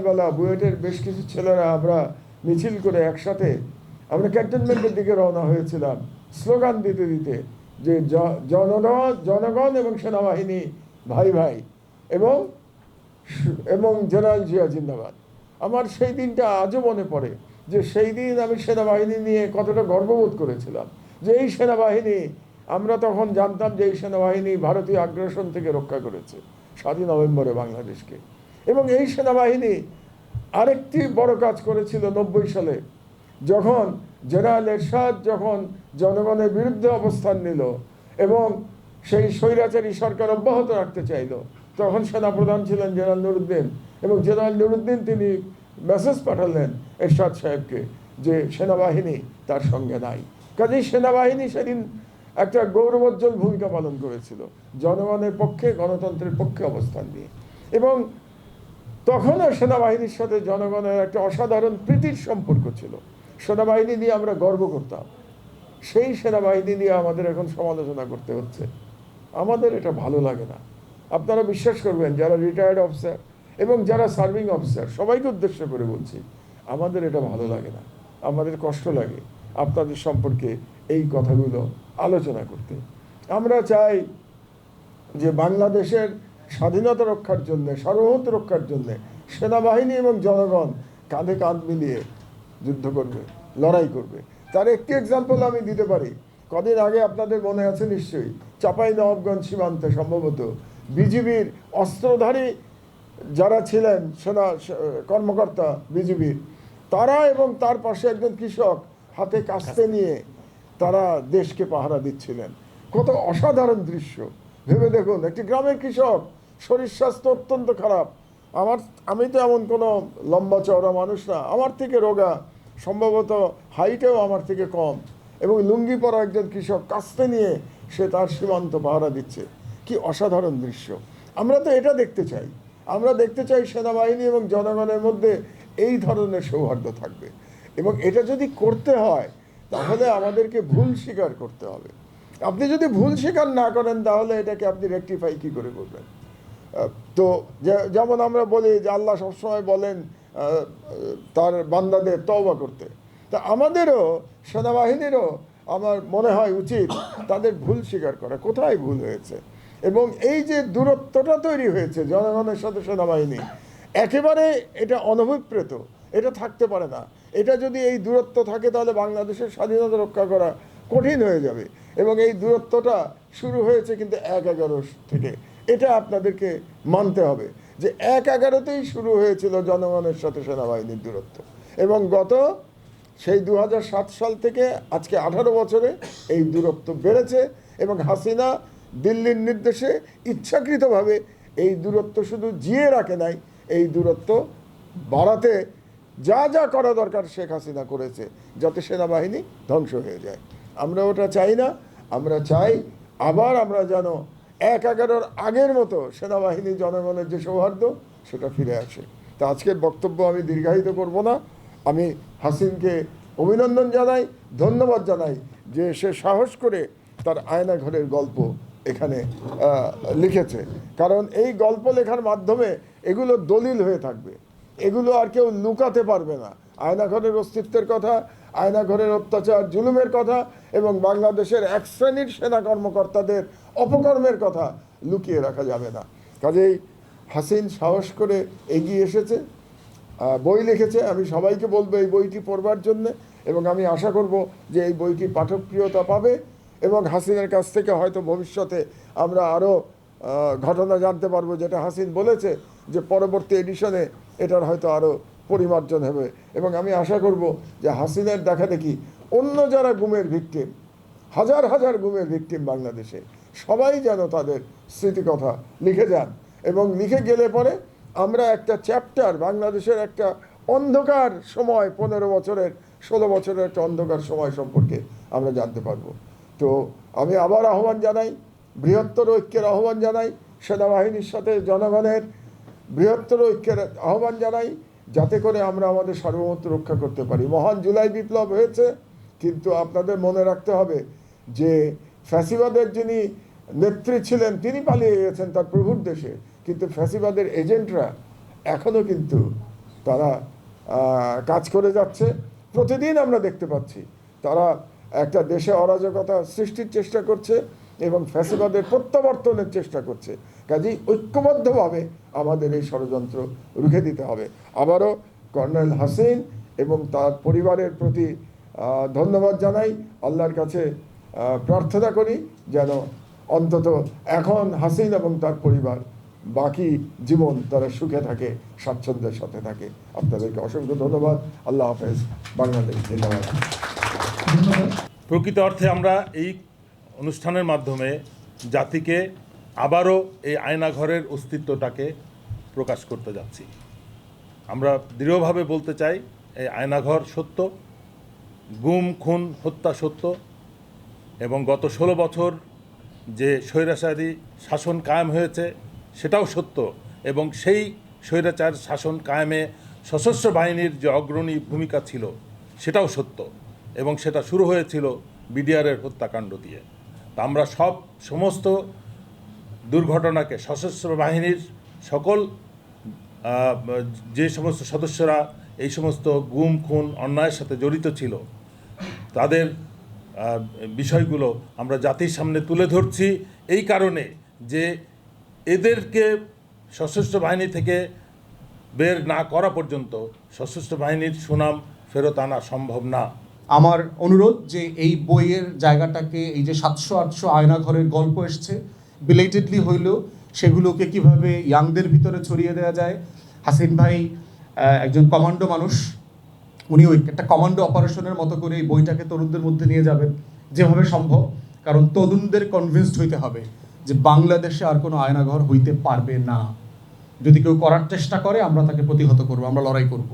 সকালবেলা বুয়েটের বেশ কিছু ছেলেরা আমরা মিছিল করে একসাথে আমরা ক্যান্টনমেন্টের দিকে রওনা হয়েছিলাম, স্লোগান দিতে দিতে যে জনগণ এবং সেনাবাহিনী ভাই ভাই, এবং এবং জেনারেল জিয়া জিন্দাবাদ। আমার সেই দিনটা আজও মনে পড়ে যে সেই দিন আমি সেনাবাহিনী নিয়ে কতটা গর্ববোধ করেছিলাম, যে এই সেনাবাহিনী, আমরা তখন জানতাম যে এই সেনাবাহিনী ভারতীয় আগ্রাসন থেকে রক্ষা করেছে 7ই নভেম্বরে বাংলাদেশকে। এবং এই সেনাবাহিনী আরেকটি বড় কাজ করেছিল 90 সালে, যখন জেনারেল এরশাদ যখন জনগণের বিরুদ্ধে অবস্থান নিল এবং সেই স্বৈরাচারী সরকার অব্যাহত রাখতে চাইল, তখন সেনাপ্রধান ছিলেন জেনারেল নুরুদ্দিন, এবং জেনারেল নুরুদ্দিন তিনি মেসেজ পাঠালেন এরশাদ সাহেবকে যে সেনাবাহিনী তার সঙ্গে নাই। কাজেই সেনাবাহিনী সেদিন একটা গৌরবোজ্জ্বল ভূমিকা পালন করেছিল জনগণের পক্ষে, গণতন্ত্রের পক্ষে অবস্থান নিয়ে। এবং তখনও সেনাবাহিনীর সাথে জনগণের একটা অসাধারণ প্রীতির সম্পর্ক ছিল। সেনাবাহিনী নিয়ে আমরা গর্ব করতাম, সেই সেনাবাহিনী নিয়ে আমাদের এখন সমালোচনা করতে হচ্ছে। আমাদের এটা ভালো লাগে না। আপনারা বিশ্বাস করবেন, যারা রিটায়ার্ড অফিসার এবং যারা সার্ভিং অফিসার, সবাইকে উদ্দেশ্য করে বলছি, আমাদের এটা ভালো লাগে না, আমাদের কষ্ট লাগে আপনাদের সম্পর্কে এই কথাগুলো আলোচনা করতে। আমরা চাই যে বাংলাদেশের স্বাধীনতা রক্ষার জন্যে, সার্বভৌমত্ব রক্ষার জন্যে সেনাবাহিনী এবং জনগণ কাঁধে কাঁধ মিলিয়ে যুদ্ধ করবে, লড়াই করবে। তার একটি এক্সাম্পল আমি দিতে পারি। কদিন আগে আপনাদের মনে আছে নিশ্চয়ই, চাঁপাইনবাবগঞ্জ সীমান্তে সম্ভবত বিজিবির অস্ত্রধারী যারা ছিলেন সেনা কর্মকর্তা বিজিবির, তারা এবং তার পাশে একজন কৃষক হাতে কাস্তে নিয়ে তারা দেশকে পাহারা দিচ্ছিলেন। কত অসাধারণ দৃশ্য ভেবে দেখুন। একটি গ্রামের কৃষক, শরীর স্বাস্থ্য অত্যন্ত খারাপ, আমি তো এমন কোনো লম্বা চওড়া মানুষ না, আমার থেকে রোগা, সম্ভবত হাইটেও আমার থেকে কম, এবং লুঙ্গি পরা একজন কৃষক কাস্তে নিয়ে সে তার সীমান্ত পাহারা দিচ্ছে। কি অসাধারণ দৃশ্য! আমরা তো এটা দেখতে চাই। আমরা দেখতে চাই সেনাবাহিনী এবং জনগণের মধ্যে এই ধরনের সৌহার্দ্য থাকবে। এবং এটা যদি করতে হয় তাহলে আমাদেরকে ভুল স্বীকার করতে হবে। আপনি যদি ভুল স্বীকার না করেন তাহলে এটাকে আপনি রেকটিফাই কী করে করবেন? তো যেমন আমরা বলি যে আল্লাহ সবসময় বলেন তার বান্দাদের তওবা করতে, তা আমাদেরও সেনাবাহিনীরও আমার মনে হয় উচিত তাদের ভুল স্বীকার করা, কোথায় ভুল হয়েছে। এবং এই যে দূরত্বটা তৈরি হয়েছে জনগণের সাথে সেনাবাহিনী, একেবারে এটা অনভিপ্রেত, এটা থাকতে পারে না। এটা যদি এই দূরত্ব থাকে তাহলে বাংলাদেশের স্বাধীনতা রক্ষা করা কঠিন হয়ে যাবে। এবং এই দূরত্বটা শুরু হয়েছে কিন্তু 1/11 থেকে, এটা আপনাদেরকে মানতে হবে যে 1/11তেই শুরু হয়েছিল জনগণের সাথে সেনাবাহিনীর দূরত্ব। এবং গত সেই 2007 সাল থেকে আজকে 18 বছরে এই দূরত্ব বেড়েছে। এবং হাসিনা দিল্লির নির্দেশে ইচ্ছাকৃতভাবে এই দূরত্ব শুধু জিয়ে রাখে নাই, এই দূরত্ব বাড়াতে যা যা করা দরকার শেখ হাসিনা করেছে, যাতে সেনাবাহিনী ধ্বংস হয়ে যায়। আমরা ওটা চাই না। আমরা চাই আবার আমরা যেন 1/11 আগের মতো সেনাবাহিনী জনগণের যে সৌহার্দ্য সেটা ফিরে আসে। তা আজকের বক্তব্য আমি দীর্ঘায়িত করব না। আমি হাসিনকে অভিনন্দন জানাই, ধন্যবাদ জানাই যে সে সাহস করে তার আয়নাঘরের গল্প এখানে লিখেছে। কারণ এই গল্প লেখার মাধ্যমে এগুলো দলিল হয়ে থাকবে, এগুলো আর কেউ লুকাতে পারবে না। আয়নাঘরের অস্তিত্বের কথা, আয়নাঘরের অত্যাচার জুলুমের কথা এবং বাংলাদেশের এক শ্রেণীর সেনা কর্মকর্তাদের অপকর্মের কথা লুকিয়ে রাখা যাবে না। কাজেই হাসিন সাহস করে এগিয়ে এসেছে, বই লিখেছে। আমি সবাইকে বলবো এই বইটি পড়বার জন্যে, এবং আমি আশা করব যে এই বইটি পাঠকপ্রিয়তা পাবে এবং হাসিনের কাছ থেকে হয়তো ভবিষ্যতে আমরা আরও ঘটনা জানতে পারবো, যেটা হাসিন বলেছে যে পরবর্তী এডিশনে এটার হয়তো আরও পরিমার্জন হবে। এবং আমি আশা করব যে হাসিনের দেখা দেখি অন্য যারা গুমের ভিকটিম, হাজার হাজার গুমের ভিকটিম বাংলাদেশে, সবাই যেন তাদের স্মৃতিকথা লিখে যান। এবং লিখে গেলে পরে আমরা একটা চ্যাপ্টার, বাংলাদেশের একটা অন্ধকার সময়, 15 বছরের 16 বছরের একটা অন্ধকার সময় সম্পর্কে আমরা জানতে পারবো। তো আমি আবার আহ্বান জানাই, বৃহত্তর ঐক্যের আহ্বান জানাই, সেনাবাহিনীর সাথে জনগণের বৃহত্তর ঐক্যের আহ্বান জানাই, যাতে করে আমরা আমাদের সার্বভৌমত্ব রক্ষা করতে পারি। মহান জুলাই বিপ্লব হয়েছে, কিন্তু আপনাদের মনে রাখতে হবে যে ফ্যাসিবাদের যিনি নেত্রী ছিলেন তিনি পালিয়ে গেছেন তার প্রভুর দেশে, কিন্তু ফ্যাসিবাদের এজেন্টরা এখনও কিন্তু তারা কাজ করে যাচ্ছে। প্রতিদিন আমরা দেখতে পাচ্ছি তারা একটা দেশে অরাজকতা সৃষ্টির চেষ্টা করছে এবং ফ্যাসিবাদের প্রত্যাবর্তনের চেষ্টা করছে। কাজেই ঐক্যবদ্ধভাবে আমাদের এই ষড়যন্ত্র রুখে দিতে হবে। আবারও কর্নেল হাসিন এবং তার পরিবারের প্রতি ধন্যবাদ জানাই, আল্লাহর কাছে প্রার্থনা করি যেন অন্তত এখন হাসিন এবং তার পরিবার বাকি জীবন তারা সুখে থাকে, স্বাচ্ছন্দ্যের সাথে থাকে। আপনাদেরকে অসংখ্য ধন্যবাদ। আল্লাহ হাফেজ। বাংলাদেশ জিন্দাবাদ। প্রকৃত অর্থে আমরা এই অনুষ্ঠানের মাধ্যমে জাতিকে আবারও এই আয়নাঘরের অস্তিত্বটাকে প্রকাশ করতে যাচ্ছি। আমরা দৃঢ়ভাবে বলতে চাই, এই আয়নাঘর সত্য, গুম খুন হত্যা সত্য, এবং গত 16 বছর যে স্বৈরাচারী শাসন কায়েম হয়েছে সেটাও সত্য, এবং সেই স্বৈরাচার শাসন কায়েমে সশস্ত্র বাহিনীর যে অগ্রণী ভূমিকা ছিল সেটাও সত্য, এবং সেটা শুরু হয়েছিল বিডিআরের হত্যাকাণ্ড দিয়ে। তা আমরা সমস্ত দুর্ঘটনাকে সশস্ত্র বাহিনীর সকল যে সমস্ত সদস্যরা এই সমস্ত গুম খুন অন্যায়ের সাথে জড়িত ছিল তাদের বিষয়গুলো আমরা জাতির সামনে তুলে ধরছি এই কারণে যে এদেরকে সশস্ত্র বাহিনী থেকে বের না করা পর্যন্ত সশস্ত্র বাহিনীর সুনাম ফেরত আনা সম্ভব না। আমার অনুরোধ যে এই বইয়ের জায়গাটাকে, এই যে 700-800 আয়নাঘরের গল্প এসছে বিলেটেডলি হইলেও, সেগুলোকে কিভাবে ইয়াংদের ভিতরে ছড়িয়ে দেওয়া যায়। হাসিন ভাই একজন কমান্ডো মানুষ, উনি ওই একটা কমান্ডো অপারেশনের মতো করে এই বইটাকে তরুণদের মধ্যে নিয়ে যাবেন যেভাবে সম্ভব, কারণ তরুণদের কনভিন্সড হইতে হবে যে বাংলাদেশে আর কোনো আয়নাঘর হইতে পারবে না। যদি কেউ করার চেষ্টা করে আমরা তাকে প্রতিহত করব, আমরা লড়াই করব।